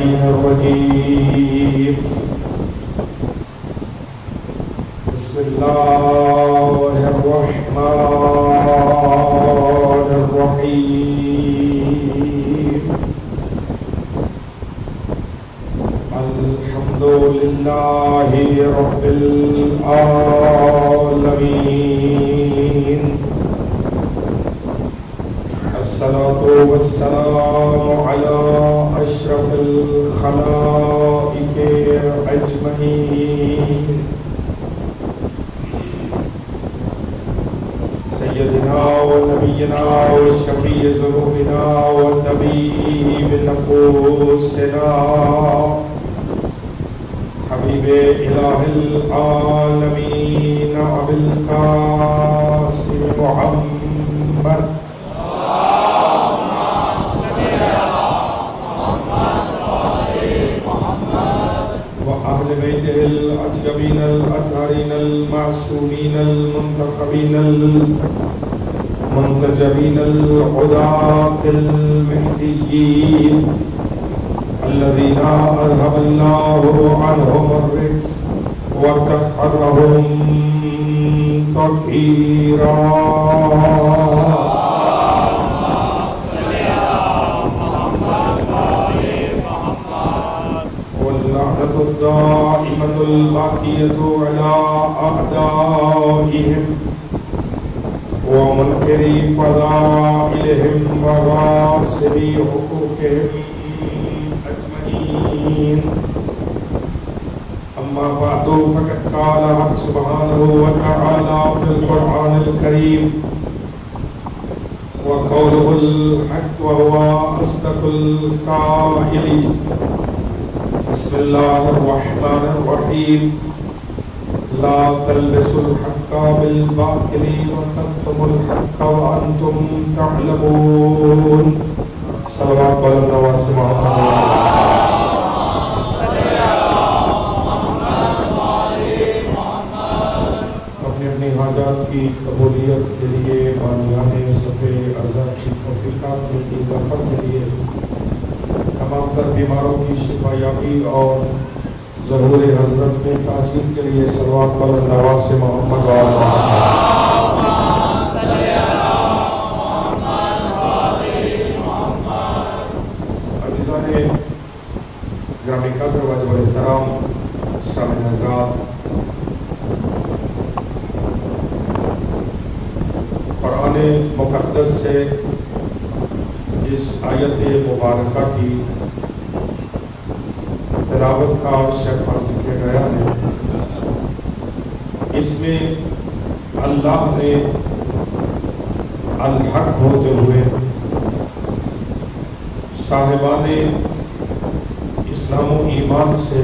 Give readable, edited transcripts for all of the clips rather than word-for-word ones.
اللعين الرجيم بسم الله الرحمن الرحيم الحمد لله رب العالمين الصلاة والسلام على أشرف الخلائق أجمعين سيدنا ونبينا وشفيع ذنوبنا وطبيب نفوسنا حبيب إله العالمين أبي القاسم محمد وأهل بيته الأطيبين الأطهرين المعصومين المنتخبين المنتجبين الهداة المهديين الذين أذهب الله عنهم الرجس وطهرهم تطهيرا واللعنة الدائمة الباقية على أعدائهم ومنكري فضائلهم وغاصبي حقوقهم أجمعين أما بعد فقد قال حق سبحانه وتعالى في القرآن الكريم وقوله الحق وهو أصدق القائلين بسم الله الرحمن الرحيم لا تلبسوا الحق بالباطل وتكتموا الحق وأنتم تعلمون صلوات والله وسلامه اپنی حاجات کی قبولیت کے لیے بانیان صفحے ازہر کی توفیقات کی اضافہ کے لیے تمام تر بیماروں کی شفا یابی اور ظہور حضرت میں تعظیم کے لیے صلوات بلند آواز سے محمد عزیزان گرامی قدر واجب الاحترام شامل حضرات، قرآن مقدس سے اس آیت مبارکہ کی تلاوت کا شرف حاصل کیا گیا ہے۔ اس میں اللہ نے الحق ہوتے ہوئے صاحبان اسلام و ایمان سے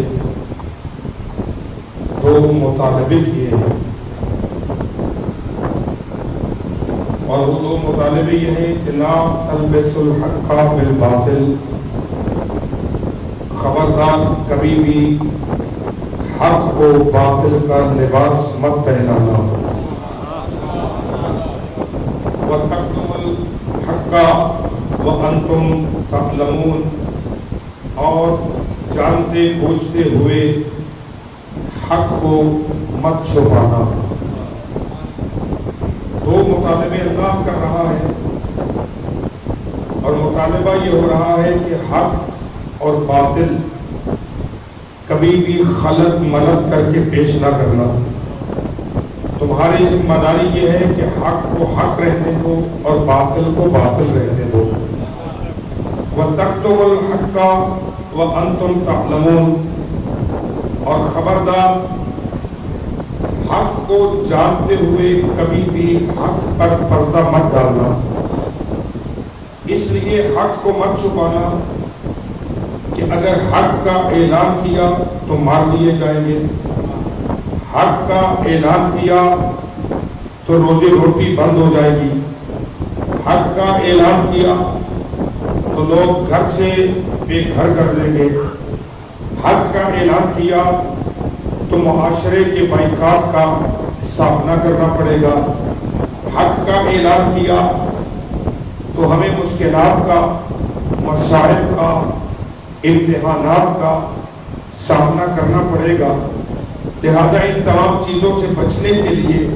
دو مطالبے کیے ہیں، اور وہ دو مطالبے یہ ہیں کہ لا تلبسوا الحق بالباطل، خبردار کبھی بھی حق کو باطل کا لباس مت پہنانا، وَتَكْتُمُوا الْحَقَّ وَأَنْتُمْ تَعْلَمُونَ، اور جانتے بوجھتے ہوئے حق کو مت چھپانا۔ دو مطالبے اللہ کر رہا ہے، اور مطالبہ یہ ہو رہا ہے کہ حق اور باطل کبھی بھی خلط ملط کر کے پیش نہ کرنا۔ تمہاری ذمہ داری یہ ہے کہ حق کو حق رہنے دو اور باطل کو باطل رہنے دو۔ وَتَكْتُمُوا الْحَقَّ وَأَنْتُمْ تَعْلَمُونَ، اور خبردار حق کو جانتے ہوئے کبھی بھی حق پر پردہ مت ڈالنا۔ اس لیے حق کو مت چھپانا کہ اگر حق کا اعلان کیا تو مار دیے جائیں گے، حق کا اعلان کیا تو روزی روٹی بند ہو جائے گی، حق کا اعلان کیا تو لوگ گھر سے بے گھر کر دیں گے، حق کا اعلان کیا تو معاشرے کے بائیکاٹ کا سامنا کرنا پڑے گا، حق کا اعلان کیا تو ہمیں مشکلات کا، مصائب کا، امتحانات کا سامنا کرنا پڑے گا. لہذا ان تمام چیزوں سے بچنے کے لیے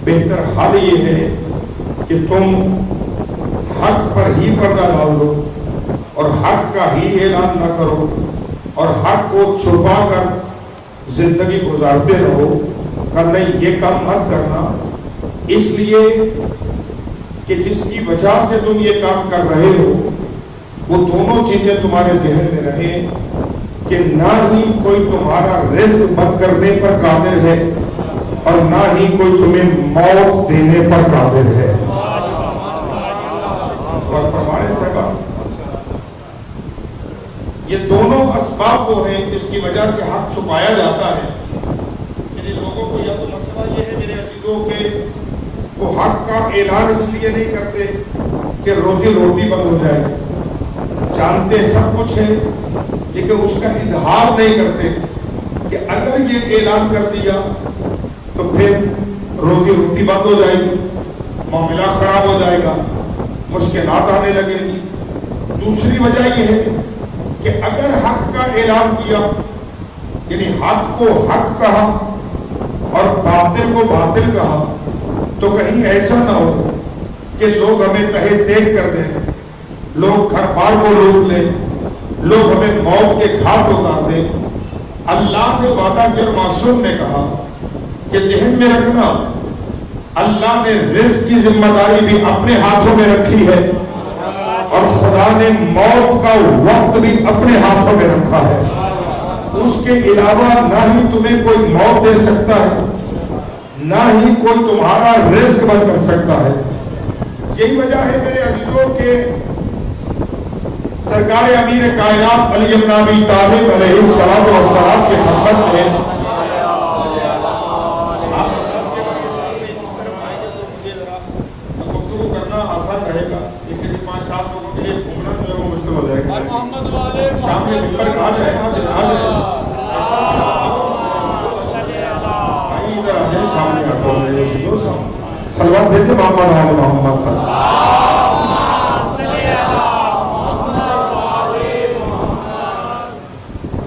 بہتر حل یہ ہے کہ تم حق پر ہی پردہ ڈال دو اور حق کا ہی اعلان نہ کرو اور حق کو چھپا کر زندگی گزارتے رہو. نہیں، یہ کام مت کرنا، اس لیے کہ جس کی وجہ سے تم یہ کام کر رہے ہو وہ دونوں چیزیں تمہارے ذہن میں رہیں کہ نہ ہی کوئی تمہارا رزق بند کرنے پر قادر ہے اور نہ ہی کوئی تمہیں موت دینے پر قادر ہے. اور فرمانے سے یہ دونوں اسباب وہ ہیں جس کی وجہ سے حق چھپایا جاتا ہے. یعنی لوگوں کو یا تو مسئلہ یہ ہے میرے عزیزوں کہ وہ حق کا اعلان اس لیے نہیں کرتے کہ روزی روٹی بند ہو جائے، جانتے سب کچھ ہے لیکن اس کا اظہار نہیں کرتے کہ اگر یہ اعلان کر دیا تو پھر روزی روٹی بند ہو جائے گی، معاملہ خراب ہو جائے گا، مشکلات آنے لگے گی. دوسری وجہ یہ ہے کہ اگر حق کا اعلان کیا یعنی حق کو حق کہا اور باطل کو باطل کہا تو کہیں ایسا نہ ہو کہ لوگ ہمیں تہے دیکھ کر دیں، لوگ گھر بار کو لوٹ لیں، لوگ ہمیں موت کے گھاٹ اتار دیں. اللہ نے وعدہ کیا، معصوم نے کہا کہ ذہن میں رکھنا اللہ نے رزق کی ذمہ داری بھی اپنے ہاتھوں میں رکھی ہے اور خدا نے موت کا وقت بھی اپنے ہاتھوں میں رکھا ہے. اس کے علاوہ نہ ہی تمہیں کوئی موت دے سکتا ہے نہ ہی کوئی تمہارا رزق بند کر سکتا ہے. یہی وجہ ہے میرے عزیزوں کے سرکار امیر کائنات علی بن ابی طالب علیہ السلام کے خدمت میں گفتگو کرنا آسان رہے گا، اس لیے 5-7 لوگوں کے لیے گھومنا جو ہے وہ مشکل ہو جائے گا. سامنے ممبر کہا جائے گا ادھر آ جائے، سامنے آتا ہوں سلوات بھیجے محمد آل محمد پر.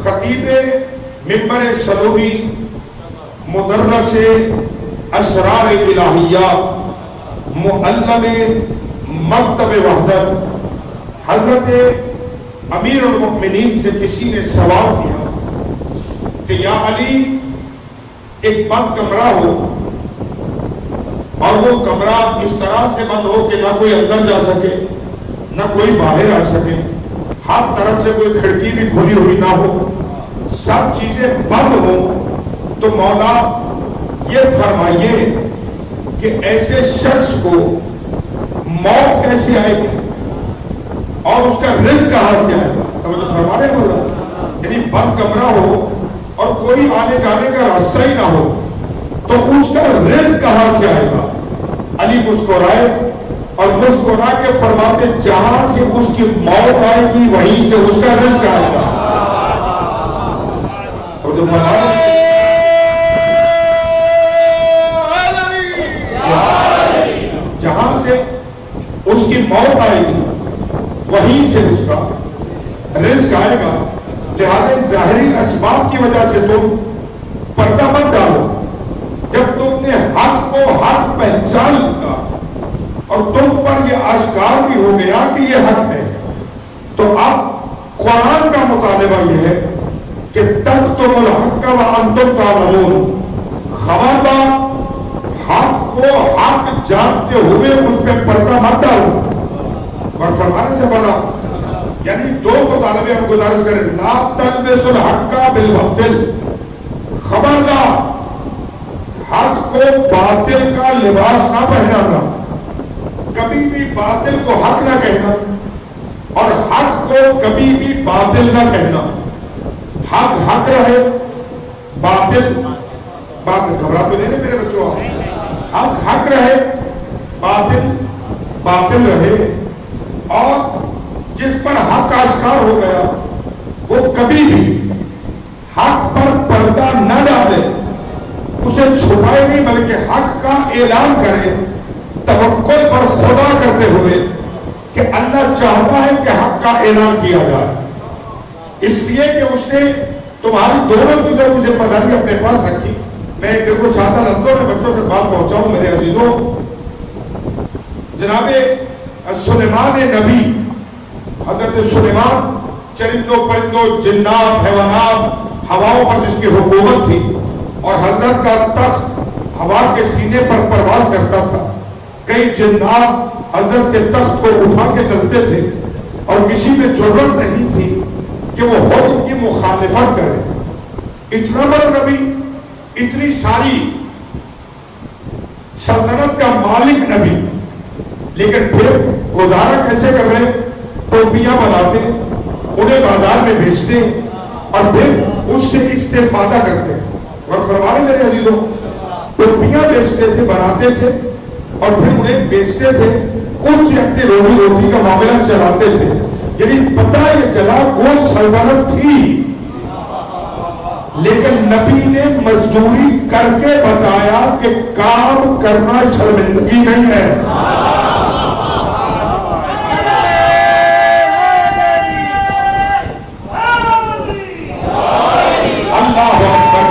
خطیب ممبر سلوی مدرس اسرار الہیہ معلم مکتب وحدت حضرت امیر المؤمنین سے کسی نے سوال کیا کہ یا علی ایک بند کمرہ ہو اور وہ کمرہ اس طرح سے بند ہو کہ نہ کوئی اندر جا سکے نہ کوئی باہر آ سکے، ہر طرف سے کوئی کھڑکی بھی کھلی ہوئی نہ ہو، سب چیزیں بند ہوں، تو مولا یہ فرمائیے کہ ایسے شخص کو موت کیسے آئے گی اور اس کا رزق کہاں سے آئے گا؟ تو فرمانے مولا یعنی بند کمرہ ہو اور کوئی آنے جانے کا راستہ ہی نہ ہو تو اس کا رزق کہاں سے آئے گا؟ علی مسکرائے اور مسکرا کے فرماتے جہاں سے اس کی موت آئے گی وہیں سے اس کا رزق آئے گا. تو جو جہاں سے اس کی موت آئے گی وہیں سے اس کا رزق آئے گا. لہذا ظاہری اسباب کی وجہ سے تم پردہ مت ڈالو. جب تم نے حق کو حق پہچان لیا اور تم پر یہ آشکار بھی ہو گیا کہ یہ حق ہے تو اب قرآن کا مطالبہ یہ ہے کہ تکتم الحق وانتم تعلمون، خبردار حق کو حق جانتے ہوئے اس پہ پردہ مت ڈالو. اور فرمانے سے بنا یعنی دو مطالبے ہم گزارش کریں، لا تلبسوا الحق بالباطل، خبردار حق کو باطل کا لباس نہ پہنانا، کبھی بھی باطل کو حق نہ کہنا اور حق کو کبھی بھی باطل نہ کہنا. حق حق رہے، باطل گھبرا تو نہیں میرے بچوں، حق حق رہے، باطل باطل رہے. اور جس پر حق آشکار ہو گیا وہ کبھی بھی حق پر پردہ نہ ڈالے، اسے چھپائے نہیں بلکہ حق کا اعلان کرے، توکل پر خدا کرتے ہوئے کہ اللہ چاہتا ہے کہ حق کا اعلان کیا جائے. اس لیے کہ اس نے تمہاری دونوں چیزوں کی ذمہ داری اپنے پاس رکھی. میں بالکل سادہ لفظوں میں بچوں تک بات پہنچاؤں میرے عزیزوں. جناب سلیمان نبی، حضرت سلیمان چرندوں پرندوں جنات حیوانات ہواؤں پر جس کی حکومت تھی، اور حضرت کا تخت ہوا کے سینے پر پرواز کرتا تھا. کئی جنات حضرت کے تخت کو اٹھا کے چلتے تھے اور کسی میں ضرورت نہیں تھی کہ وہ حکم کی مخالفت کرے. اتنا بڑا نبی، اتنی ساری سلطنت کا مالک نبی، لیکن پھر گزارا کیسے کر رہے؟ ٹوپیاں بناتے، انہیں بازار میں بیچتے اور پھر اس سے استفادہ کرتے. اور فرمائے میرے عزیزوں، ٹوپیاں بیچتے تھے، بناتے تھے اور پھر انہیں بیچتے تھے، اس سے اپنی روٹی کا معاملہ چلاتے تھے. یعنی پتہ یہ چلا وہ سلطنت تھی، لیکن نبی نے مزدوری کر کے بتایا کہ کام کرنا شرمندگی نہیں ہے. اللہ اکبر.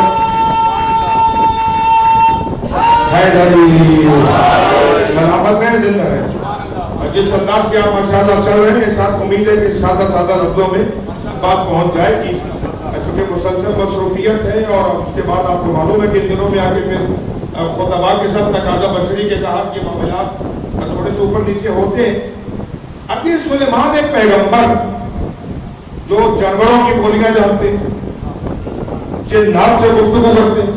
سلامت رہے، زندہ رہے. جس انداز سے آپ ماشاءاللہ چل رہے ہیں، ساتھ امید ہے کہ سادہ لفظوں میں بات پہنچ جائے گی. چونکہ مسلسل مصروفیت ہے اور اس کے بعد آپ کو معلوم ہے کہ ان دنوں میں آگے پھر خطباء کے ساتھ تقاضا بشری کے تحت یہ معاملات تھوڑے سے اوپر نیچے ہوتے ہیں. اب یہ سلیمان ایک پیغمبر جو جانوروں کی بولیاں جانتے، جنات سے گفتگو کرتے،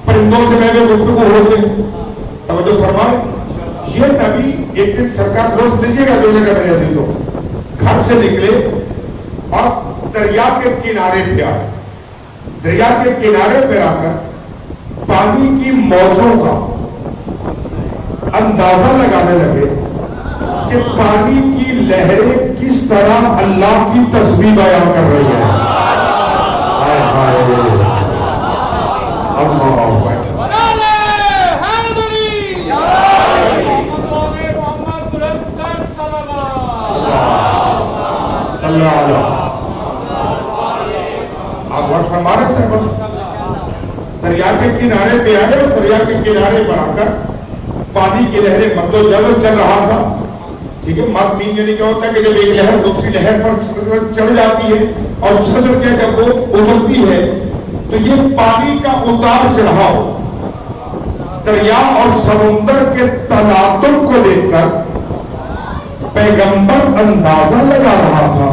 پرندوں سے میں گفتگو ہوتے. توجہ فرمائیں، یہ نبی ایک دن سرکار دوست لیجیے گا دینے کا میرے عزیزوں، گھر سے نکلے اور دریا کے کنارے پہ آئے. دریا کے کنارے پہ آ کر پانی کی موجوں کا اندازہ لگانے لگے کہ پانی کی لہریں کس طرح اللہ کی تسبیح بیان کر رہی ہیں. آپ وقت فرما رہے ہیں. دریا کے کنارے پہ آئے اور دریا کے کنارے پر آ کر پانی کی لہریں مدوجہد چل رہا تھا. ٹھیک ہے، مد مین یعنی کیا ہوتا ہے کہ جب ایک لہر دوسری لہر پر چڑھ جاتی ہے اور جھسک کے جب وہ ابھرتی ہے تو یہ پانی کا اتار چڑھاؤ دریا اور سمندر کے تلاطم کو دیکھ کر پیغمبر اندازہ لگا رہا تھا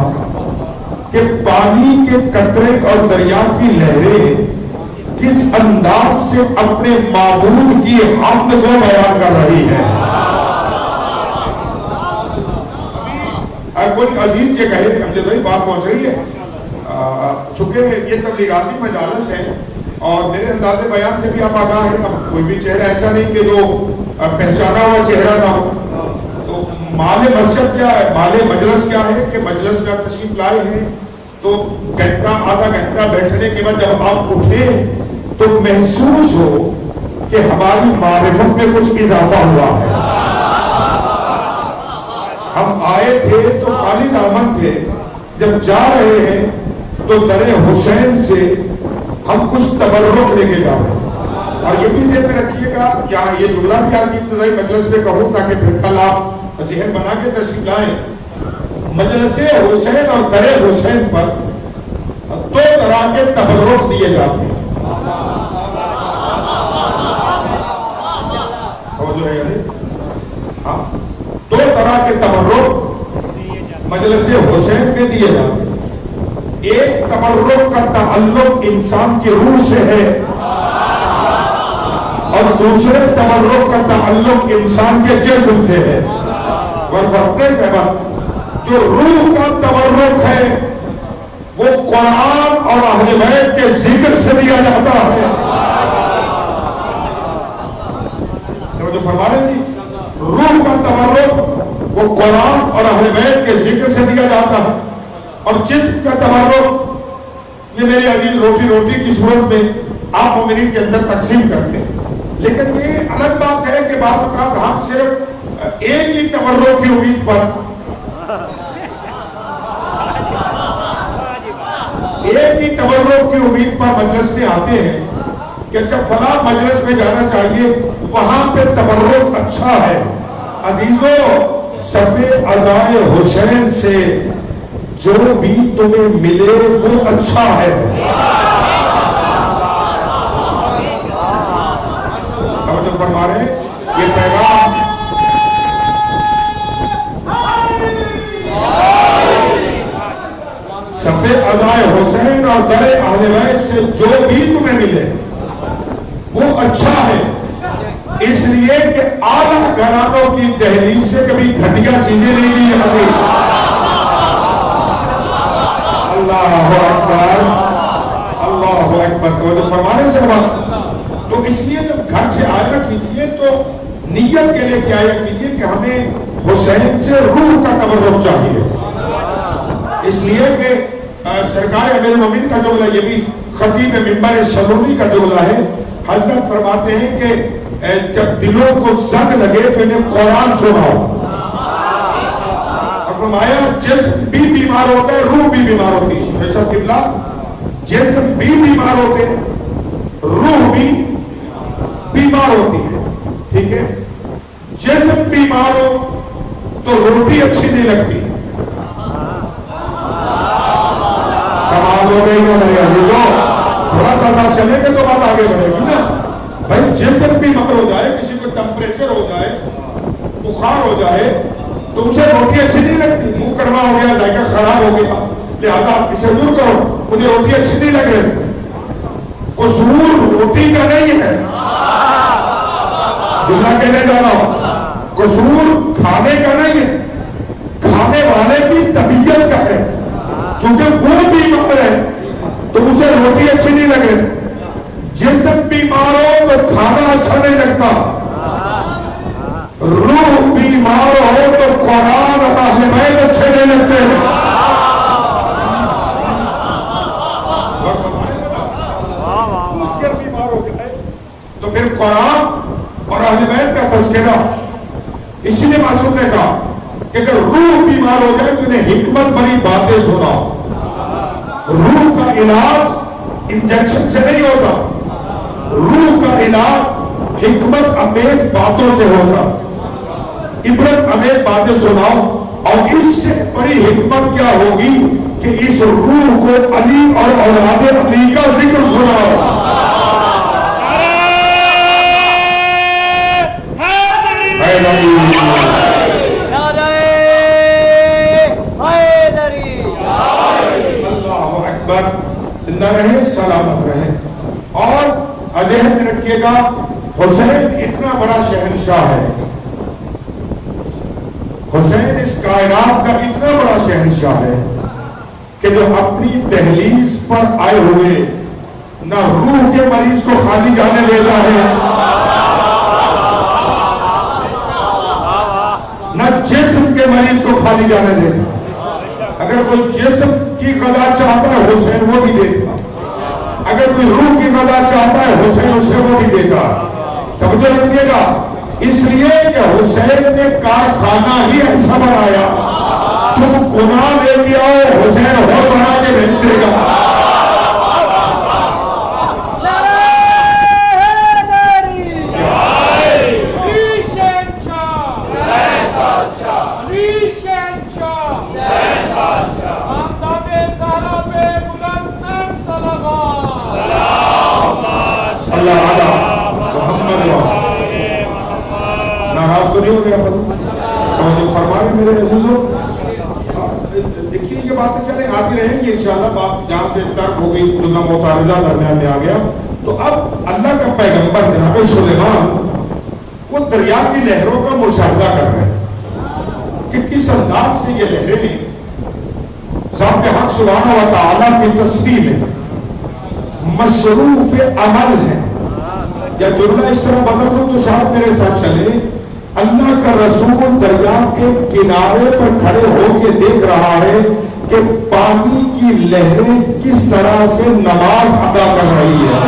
کہ پانی کے قطرے اور دریا کی لہریں کس انداز سے اپنے معبود کی حمد کو بیان کر رہی ہے. کوئی عزیز یہ کہے امجد بھائی بات پہنچ رہی ہے، چونکہ یہ تبلیغاتی مجالس ہے اور میرے انداز بیان سے بھی آپ آگاہ ہیں. اب کوئی بھی چہرہ ایسا نہیں کہ جو پہچانا ہوا چہرہ نہ ہو. تو مال مسجد کیا ہے، مال مجلس کیا ہے کہ مجلس میں آپ تشریف لائے ہیں تو گھنٹہ آدھا گھنٹہ بیٹھنے کے بعد جب آپ اٹھے تو محسوس ہو کہ ہماری معرفت میں کچھ اضافہ ہوا ہے. ہم آئے تھے تو خالی دامن تھے، جب جا رہے ہیں تو در حسین سے ہم کچھ تبرک لے کے جا رہے ہیں. اور یہ بھی ذہن میں رکھیے گا، یہاں یہ جملہ بھی آج ابتدائی مجلس میں کہوں تاکہ پھر کل آپ ذہن بنا کے تشریف لائیں. مجلس حسین اور در حسین پر دو طرح کے تبرک دیے جاتے ہیں. ہاں، دو طرح کے تبرک مجلس حسین کے دیے جاتے ہیں. ایک تبرک کا تعلق انسان کی روح سے ہے اور دوسرے تبرک کا تعلق انسان کے جسم سے ہے. اور فرق ہے، جو روح کا تبرک ہے وہ قرآن اور اہل بیت کے ذکر سے دیا جاتا ہے. جو فرما رہے ہیں روح کا تبرک وہ قرآن اور اہل بیت کے ذکر سے دیا جاتا ہے، اور جسم کا تبرک یہ میرے عزیز روٹی کی صورت میں آپ مومنین کے اندر تقسیم کرتے ہیں. لیکن یہ الگ بات ہے کہ بعض اوقات ہم صرف ایک ہی تبرک کی امید پر ایک ہی تبرک کی امید پر مجلس میں آتے ہیں کہ جب فلاں مجلس میں جانا چاہیے وہاں پہ تبرک اچھا ہے. عزیزو صف عزائے حسین سے جو بھی تمہیں ملے وہ اچھا ہے. توجہ فرما رہے ہیں یہ پیغام صف عزائے حسین اور در اہل بیت سے جو بھی تمہیں ملے وہ اچھا ہے. اس لیے کہ اعلیٰ گھرانوں کی دہلیز سے کبھی گھٹیا چیزیں نہیں دی جاتی. اللہ اکبر اللہ اکبر. تو فرمانے سے بات تو اس لیے جب گھر سے آیا کیجئے تو نیت کے لیے کیا آیا کیجئے کہ ہمیں حسین سے روح کا تبرک چاہیے. اس لیے کہ سرکار امیر المومنین کا جملہ یہ بھی خطیب منبر سلولی کا جملہ ہے. حضرت فرماتے ہیں کہ جب دلوں کو زنگ لگے تو انہیں قرآن سناؤ. اور فرمایا جسم بھی بیمار ہوتا ہے روح بھی بیمار ہوتی ہے. فیصل قبلہ جسم بھی بیمار ہوتے ہیں روح بھی بیمار ہوتی ہے. ٹھیک ہے جسم بیمار ہو تو روٹی اچھی نہیں لگتی. کمال ہو گئی نا میرے عزیزو. تھوڑا سا چلے گے تو بات آگے بڑھے گی نا. بھائی جسم بیمار ہو جائے کسی کو ٹمپریچر ہو جائے بخار ہو جائے تو اسے روٹی اچھی نہیں لگتی. منہ کڑوا ہو گیا ذائقہ خراب ہو گیا لہذا اسے دور کرو مجھے روٹی اچھی نہیں لگ رہی. قصور روٹی کا نہیں ہے جملہ کہنے جا رہا ہوں. قصور کھانے کا نہیں ہے کھانے والے کی طبیعت کا ہے. چونکہ وہ بیمار ہے تو اسے روٹی اچھی نہیں لگے. جسم بیمار ہو تو کھانا اچھا نہیں لگتا. روح بیمار ہو تو قرآن اور اہل بیت اچھے نہیں لگتے. تو پھر قرآن اور اہل بیت کا تذکرہ. اسی لیے معصوم نے کہا کہ اگر روح بیمار ہو جائے تو انہیں حکمت بڑی باتیں سناؤ. روح کا علاج انجیکشن سے نہیں ہوتا. روح کا علاج حکمت امیز باتوں سے ہوتا. عبرت امیز باتیں سناؤ. اور اس سے بڑی حکمت کیا ہوگی کہ اس روح کو علی اور اولاد علی کا ذکر سناؤ. اللہ اکبر. زندہ رہے سلامت رہے. اور ذہن میں رکھیے گا حسین اتنا بڑا شہنشاہ ہے. حسین اس کائنات کا اتنا بڑا شہنشاہ ہے کہ جو اپنی دہلیز پر آئے ہوئے نہ روح کے مریض کو خالی جانے دیتا ہے نہ جسم کے مریض کو خالی جانے دیتا. اگر کوئی جسم کی غذا چاہتا ہے حسین وہ بھی دیتا. اگر کوئی روح کی غذا چاہتا ہے حسین اسے وہ بھی دیتا. توجہ رکھیے گا. اس لیے کہ حسین نے کارخانہ ہی ایسا بنایا تم گناہ لے کے آؤ حسین اور بنا کے بھیج دے گا. ناراض تو نہیں ہو گیا جو فرما رہے میرے عزیزوں. دیکھیے یہ باتیں چلیں آتی رہیں گی انشاءاللہ. بات جہاں سے ترک ہو گئی جملہ متعارضہ درمیان میں آ گیا. تو اب اللہ کا پیغمبر جناب سلیمان وہ دریا کی لہروں کا مشاہدہ کر رہے ہیں کہ کس انداز سے یہ لہریں ذات حق سبحانہ و تعالیٰ کی تسبیح میں مصروف عمل ہے. یا جملہ اس طرح بدل دو تو شاید میرے ساتھ چلے. اللہ کا رسول دریا کے کنارے پر کھڑے ہو کے دیکھ رہا ہے کہ پانی کی لہریں کس طرح سے نماز ادا کر رہی ہے.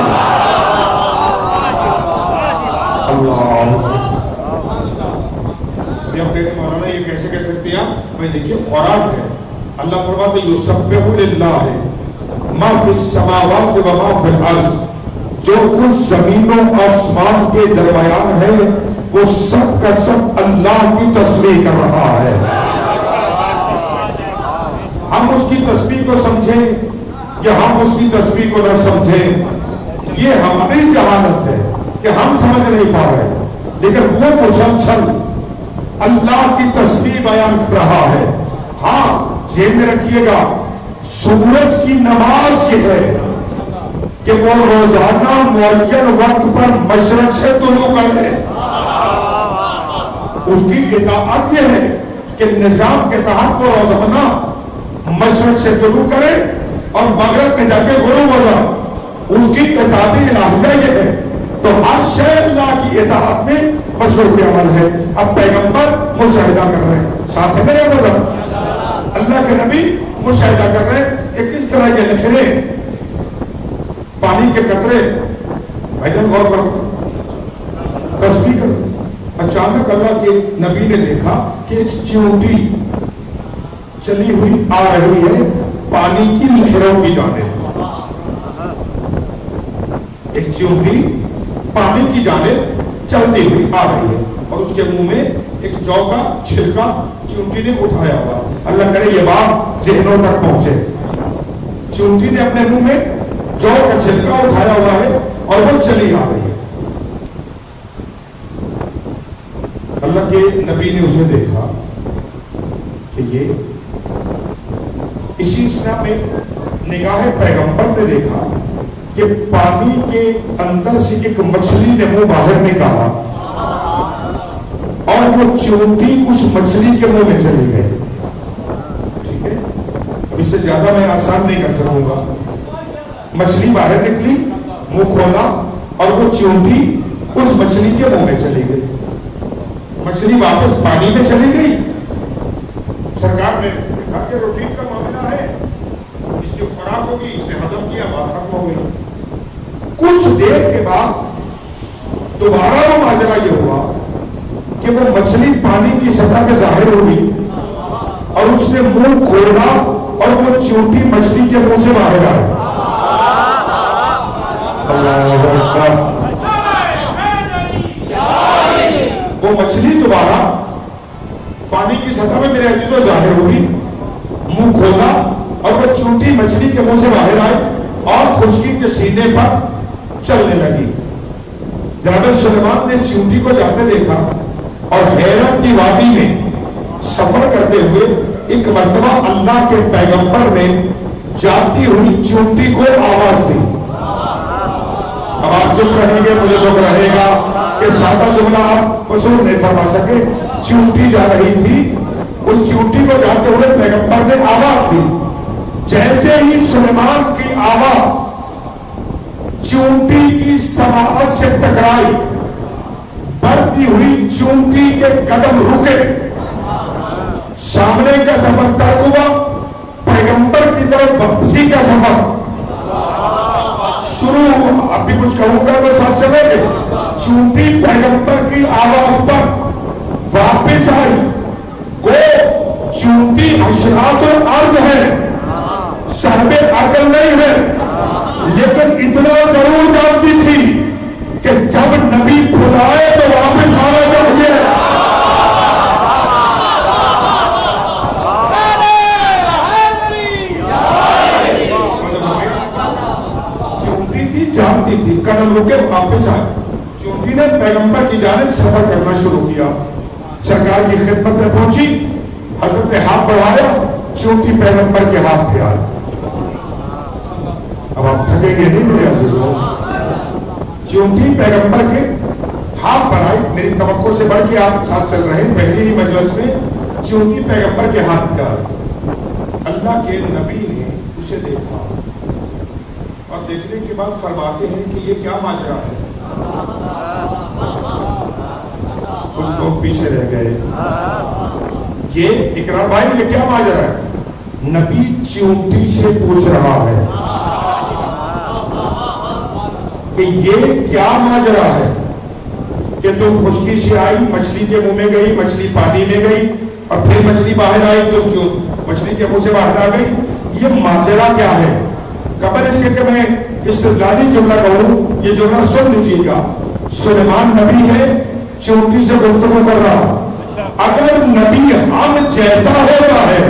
اللہ مولانا یہ کیسے کہہ سکتے ہیں آپ. میں دیکھیے قرآن ہے اللہ فرماتے یسبح للہ ما فی السماوات و ما فی الارض، جو کچھ زمین و آسمان کے درمیان ہے وہ سب کا سب اللہ کی تسبیح کر رہا ہے۔ ہم اس کی تسبیح کو سمجھیں یا ہم اس کی تسبیح کو نہ سمجھیں، یہ ہماری جہالت ہے کہ ہم سمجھ نہیں پا رہے، لیکن وہ مسلسل اللہ کی تسبیح بیان کر رہا ہے۔ ہاں ذہن میں رکھیے گا، سورج کی نماز یہ ہے کہ وہ روزانہ معین وقت پر مشرق سے طلوع کرے۔ اس کی اطاعت یہ ہے کہ نظام کے تحت وہ روزانہ مشرق سے طلوع کرے اور مغرب میں جا کے غروب ہو جائے۔ اس کی اطاعت الہیہ یہ ہے۔ تو ہر شے اللہ کی اطاعت میں مصروف عمل ہے۔ اب پیغمبر مشاہدہ کر رہے ہیں، ساتھ میں یہ بولا اللہ کے نبی مشاہدہ کر رہے ہیں کہ کس طرح یہ لہریں، پانی کے قطرے، بھائی غور کرو، تسبیح کرو۔ اچانک اللہ کے نبی نے دیکھا کہ ایک چیونٹی چلی ہوئی آ رہی ہے پانی کی لہروں کی جانب۔ ایک چیونٹی پانی کی جانب چلتی ہوئی آ رہی ہے اور اس کے منہ میں ایک جو کا چھلکا چیونٹی نے اٹھایا ہوا۔ اللہ کرے یہ بات ذہنوں تک پہنچے۔ چیونٹی نے اپنے منہ میں جو کا چھلکا اٹھایا ہوا ہے اور وہ چلی آ رہی ہے۔ اللہ کے نبی نے اسے دیکھا کہ یہ اسی طرح میں نگاہ پیغمبر نے دیکھا کہ پانی کے اندر سے ایک مچھلی نے منہ باہر نکالا اور وہ چیونٹی اس مچھلی کے منہ میں چلی گئی۔ ٹھیک ہے، اب اس سے زیادہ میں آسان نہیں کر سکوں گا۔ مچھلی باہر نکلی، منہ کھولا اور وہ چیونٹی اس مچھلی کے منہ میں چلی گئی۔ مچھلی واپس پانی میں چلی گئی۔ سرکار نے کہا کہ روٹین کا معاملہ ہے، اس کی خوراک ہوگی، اس نے ہضم کیا، بات ختم ہو گئی۔ کچھ دیر کے بعد دوبارہ وہ ماجرا یہ ہوا کہ وہ مچھلی پانی کی سطح پہ ظاہر ہوئی اور اس نے منہ کھولا اور وہ چیونٹی مچھلی کے منہ سے باہر آئی۔ اللہ اکبر۔ وہ مچھلی دوبارہ پانی کی سطح میں میرے عزیزوں ظاہر ہوئی، منہ کھولا اور وہ چیونٹی مچھلی کے منہ سے باہر آئی اور خشکی کے سینے پر چلنے لگی۔ جناب سلیمان نے چیونٹی کو جاتے دیکھا اور حیرت کی وادی میں سفر کرتے ہوئے ایک مرتبہ اللہ کے پیغمبر نے جاتی ہوئی چیونٹی کو آواز دی۔ اب آپ چپ رہیں گے، مجھے دکھ رہے گا کہ سادہ جملہ آپ وصول نہیں فرما سکے۔ چیونٹی جا رہی تھی، اس چیونٹی کو جاتے ہوئے پیغمبر نے آواز دی۔ جیسے ہی سلیمان کی آواز چیونٹی کی سماعت سے ٹکرائی، بڑھتی ہوئی چیونٹی کے قدم رکے، سامنے کا سفر طے ہوا، پیغمبر کی طرف واپسی کا سفر شروع ہوا۔ اب بھی کچھ کہوں گا تو ساتھ چلے گے۔ چیونٹی پیغمبر کی آواز پر واپس آئی۔ وہ چیونٹی حشرات الارض ہے، صاحب عقل نہیں ہے، لیکن اتنا ضرور جانتی تھی کہ جب نبی بلائے تو واپس آنا چاہیے۔ چیونٹی تھی، جانتی تھی، قدم رکے واپس آئے۔ چیونٹی نے پیغمبر کی جانب سفر کرنا شروع کیا، سرکار کی خدمت میں پہنچی، حضرت نے ہاتھ بڑھایا، چیونٹی پیغمبر کے ہاتھ پہ آئی۔ اب آپ تھکیں گے نہیں میرے عزیزوں، چیونٹی پیغمبر کے ہاتھ پر آئی۔ میری توقع سے بڑھ کے آپ ساتھ چل رہے ہیں، پہلی ہی مجلس میں چیونٹی پیغمبر کے ہاتھ پہ آئی۔ اللہ کے نبی نے اسے دیکھا اور دیکھنے کے بعد فرماتے ہیں کہ یہ کیا ماجرا ہے۔ کچھ لوگ پیچھے رہ گئے، یہ اقرار بھائی یہ کیا ماجرا ہے؟ نبی چیونٹی سے پوچھ رہا ہے کہ یہ کیا ماجرا ہے کہ تم خشکی سے آئی، مچھلی کے منہ میں گئی، مچھلی پانی میں گئی اور پھر مچھلی باہر آئی، تم جو مچھلی کے منہ سے باہر آ گئی، یہ ماجرا کیا ہے؟ قبل اس کے کہ میں استدلالی جملہ کہوں، یہ جملہ سن لیجیے گا۔ سلیمان نبی ہے، چونٹی سے گفتگو کر رہا، اگر نبی ہم جیسا ہوتا ہے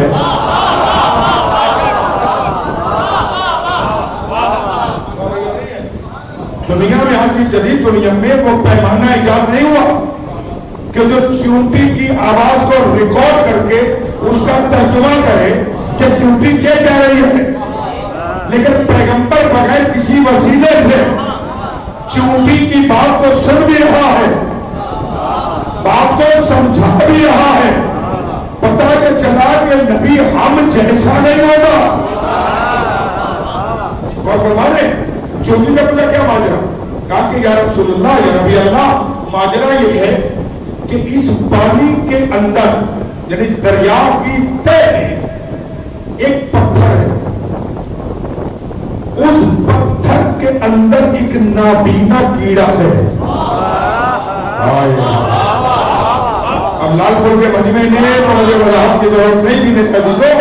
دنیا میں، آج کی جدید دنیا میں وہ پیمانہ ایجاد نہیں ہوا کہ جو چونٹی کی آواز کو ریکارڈ کر کے اس کا ترجمہ کرے کہ چونٹی کیا جا رہی ہے، لیکن پیغمبر بغیر کسی وسیلے سے چونٹی کی بات کو سن بھی رہا ہے، بات کو سمجھا بھی رہا ہے، پتہ کہ چلا کہ نبی ہم جیسا نہیں ہوگا۔ اور فرمانے چونٹی سے پوچھا کیا ماجرا؟ کہا کہ یا رسول اللہ، یا نبی اللہ، ماجرا یہ ہے کہ اس پانی کے اندر یعنی دریا کی تہہ میں ایک پتھر ہے، اس پتھر کے اندر ایک نابینا کیڑا ہے۔ اب لال پور کے مجمع نے تو مجھے وضاحت کی ضرورت نہیں تھی میرے عزیزوں،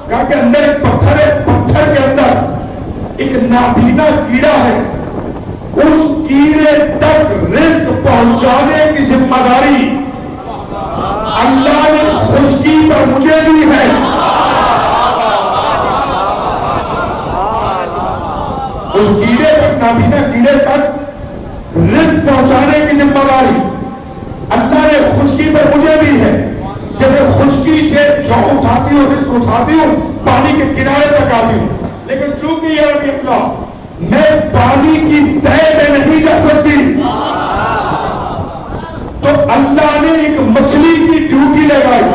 کہا کہ اندر ایک پتھر ہے، پتھر کے اندر ایک نابینا کیڑا ہے، اس کیڑے تک رزق پہنچانے کی ذمہ داری اللہ نے خشکی پر مجھے دی ہے۔ اس کیڑے تک، نابینا کیڑے تک رزق پہنچانے کی ذمہ داری اللہ نے خشکی پر مجھے دی ہے کہ میں خشکی سے جو اٹھاتی ہوں، رزق اٹھاتی ہوں، پانی کے کنارے تک آتی ہوں، لیکن چونکہ یہ ربی اللہ میں پانی کی تہہ میں نہیں جا سکتی، تو اللہ نے ایک مچھلی کی ڈیوٹی لگائی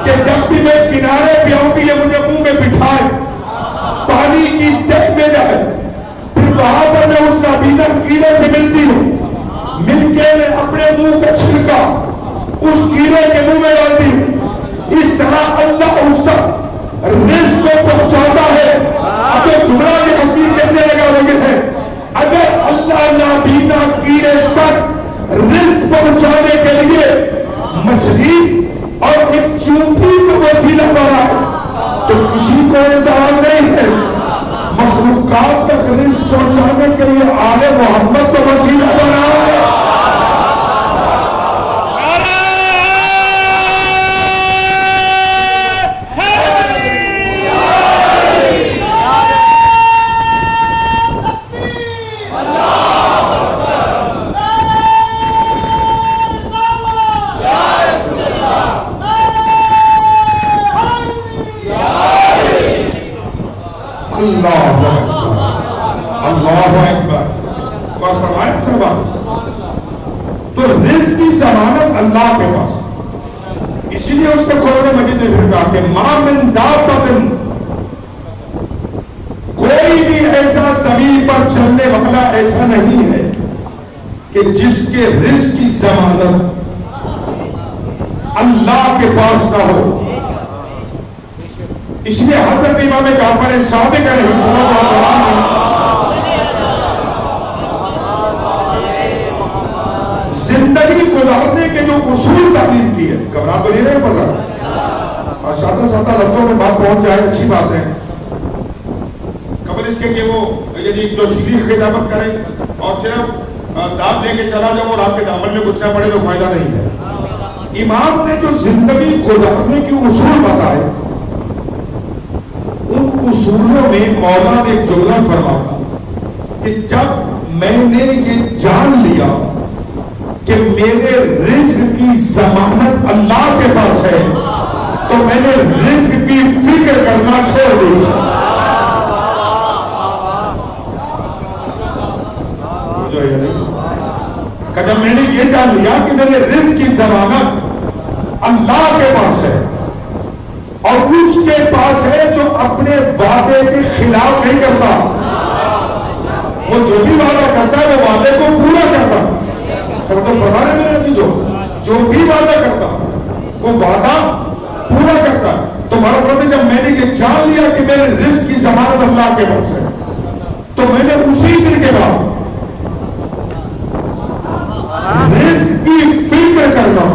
کہ جب بھی میں کنارے پہ آؤں گی یہ مجھے منہ میں بٹھائے، پانی کی تہہ میں جائے، پھر وہاں پر میں اس نابینا کیڑے سے ملتی ہوں، مل کے میں اپنے منہ کا چھلکا اس کیڑے کے منہ میں ڈالتی ہوں، اس طرح اللہ اس تک رزق کو پہنچاتا ہے۔ اب یہ جملہ کے حقیق کہنے لگا وہ یہ ہے، اگر اللہ نابینا کیڑے تک رزق پہنچانے کے لیے مچھلی اور ایک چونٹی کو وسیلہ بنا ہے تو کسی کو اعتراض نہیں ہے مخلوقات تک رزق پہنچانے کے لیے آل محمد کو وسیلہ بنا ہے۔ اللہ اکبر۔ اور فرمایا تھا تو رزق کی ضمانت اللہ کے پاس، اسی لیے اس کو قرآن مجید نے پھر کہا کہ ما من دابۃ، کوئی بھی ایسا زمین پر چلنے والا ایسا نہیں ہے کہ جس کے رزق کی ضمانت اللہ کے پاس نہ ہو۔ اس لیے حضرت امام جعفر صادق علیہ السلام زندگی گزارنے کے جو اصول تعلیم کی ہے، گھبرا تو نہیں رہے پتا، اور سادہ سادہ لفظوں میں بات پہنچ جائے اچھی بات ہے، قبل اس کے کہ وہ یعنی جو شریف خطابت کرے اور صرف داد دے کے چلا جاؤ اور آپ کے دامن میں گھسنا پڑے تو فائدہ نہیں ہے۔ امام نے جو زندگی گزارنے کے اصول بتائے، ان اصولوں میں مولا نے ایک جملہ فرمایا کہ جب میں نے یہ جان لیا کہ میرے رزق کی ضمانت اللہ کے پاس ہے تو میں نے رزق کی فکر کرنا چھوڑ دی۔ جب میں نے یہ جان لیا کہ میرے رزق کی ضمانت اللہ کے پاس ہے اور اس کے پاس ہے جو اپنے وعدے کے خلاف نہیں کرتا، وہ جو بھی وعدہ کرتا ہے وہ وعدے کو پورا کرتا ہے۔ تو فرمانے میرے عزیزوں، جو بھی وعدہ کرتا وہ وعدہ پورا کرتا ہے۔ تو ہمارا جب میں نے یہ جان لیا کہ میرے رزق کی ضمانت اللہ کے پاس ہے تو میں نے اسی دن کے بعد رزق کی فکر کرنا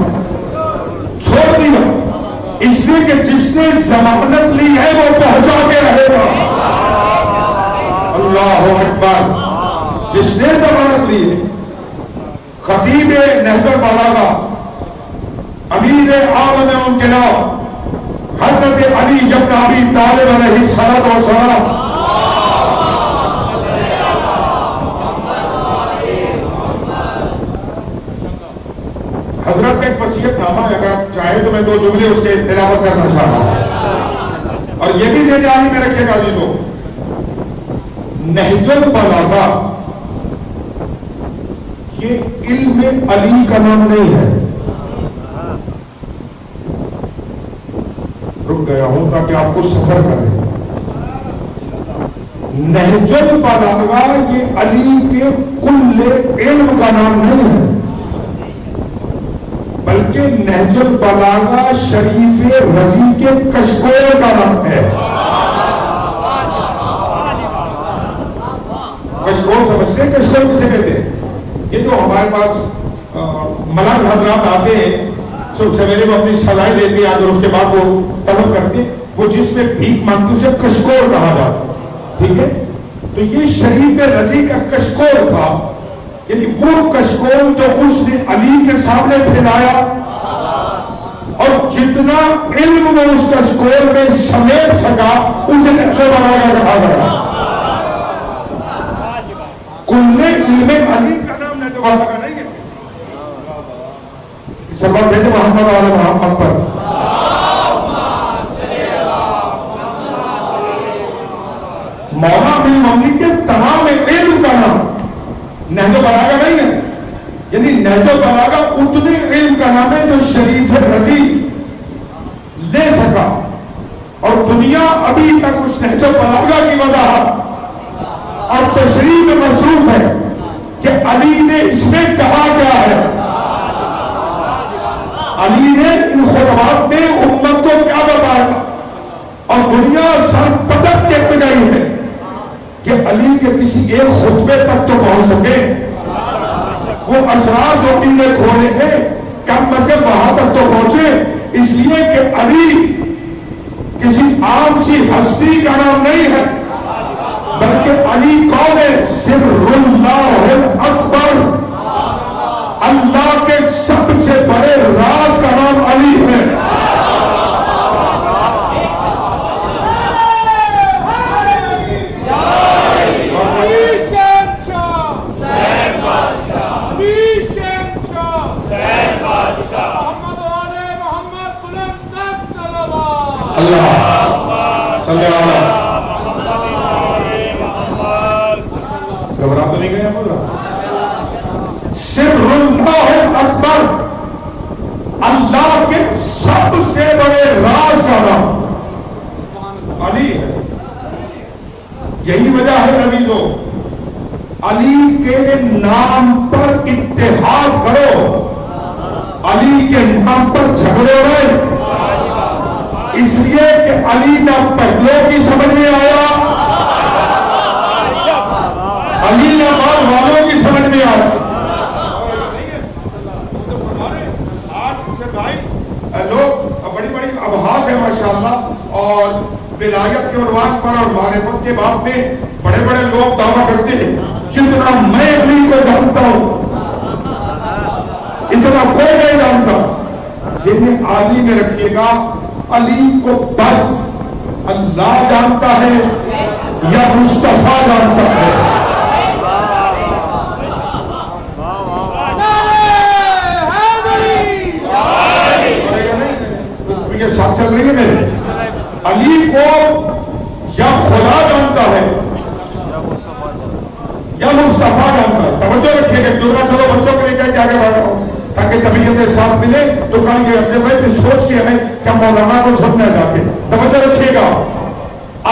چھوڑ دیا، اس لیے کہ جس نے ضمانت لی ہے وہ پہنچا کے رہے گا۔ اکبر. جس نے ضمانت لی ہے خطیب نہج البلاغہ امیر عالم انقلاب حضرت علی ابن ابی طالب علیہ السلام. حضرت کا ایک وصیت نامہ ہے، اگر آپ چاہے تو میں 2 جملے اس کے تلاوت کرنا چاہتا ہوں اور یہ بھی ذہن میں رکھے گا عزیزو. نہج البلاغہ یہ علم علی کا نام نہیں ہے. رک گیا ہوں تاکہ آپ کو سفر کریں. نہج البلاغہ یہ علی کے کل علم کا نام نہیں ہے، بلکہ نہج البلاغہ شریف رضی کے کشکول کا نام ہے. کشکول سمجھتے ہیں؟ کشکول کسے کہتے ہیں؟ یہ تو ہمارے پاس ملنگ حضرات آتے ہیں، صبح سویرے وہ اپنی سزائیں دیتے ہیں اور اس کے بعد وہ طلب کرتے ہیں، وہ جس میں بھیک مانگتے اسے کشکول کہا جاتا. ٹھیک ہے، تو یہ شریف رضی کا کشکول تھا، یعنی وہ کشکول جو اس نے علی کے سامنے پھیلایا اور جتنا علم وہ اس کشکول میں سمیٹ سکا اسے نہج البلاغہ کہا گیا. کل علم علی کا نام نہج البلاغہ نہیں ہے. سلام بھیجے محمد آل محمد پر. مولا امیر المومنین کے تمام علم کا نام نہج البلاغہ نہیں ہے. یعنی نہج البلاغہ اتنے علم کا نام ہے جو شریف رضی لے سکا، اور دنیا ابھی تک اس نہج البلاغہ کی وضاحت اور تشریح میں مصروف ہے کہ علی نے اس میں کہا کیا ہے. علی نے ان خطبات میں امت کو کیا بتایا، اور دنیا سر پٹک کے گئی ہے کہ علی کے کسی ایک خطبے تک تو پہنچ سکے. وہ اسرار جو علی نے کھولے ہیں کم از کم وہاں تک تو پہنچے، اس لیے کہ علی کسی عام سی ہستی کا نام نہیں ہے، بلکہ علی کون ہے؟ سر اللہ اکبر، اللہ کے سب سے بڑے راز کا نام علی ہے. گھبرا تو نہیں گئے سر اللہ اکبر، اللہ کے سب سے بڑے راز کا نام علی ہے. یہی وجہ ہے عزیزو، علی کے نام پر اتحاد کرو، علی کے نام پر جھگڑو رہے، اس لیے کہ علی نہ پہلوں کی سمجھ میں آیا، علی نہ بعد والوں کی سمجھ میں آیا. لوگ بڑی بڑی ابحاث ہے ماشاءاللہ، اور ولایت کے عنوان پر اور معرفت کے باب میں بڑے بڑے لوگ دعویٰ کرتے ہیں جتنا میں علی کو جانتا ہوں اتنا کوئی نہیں جانتا. جنہیں علی میں رکھیے گا، علی کو بس اللہ جانتا ہے یا مصطفیٰ جانتا ہے. ساتھ چل رہی ہے میرے؟ علی کو یا خدا جانتا ہے یا مصطفیٰ جانتا ہے. توجہ رکھیے گا، جو نہ چلو بچوں کے لیے آگے بڑھ رہا ہوں تاکہ طبیعت ساتھ ملے تو کہیں گے اپنے بھائی بھی سوچ کے ہیں کہ مولانا کو سننا جاتے. توجہ رکھیے گا،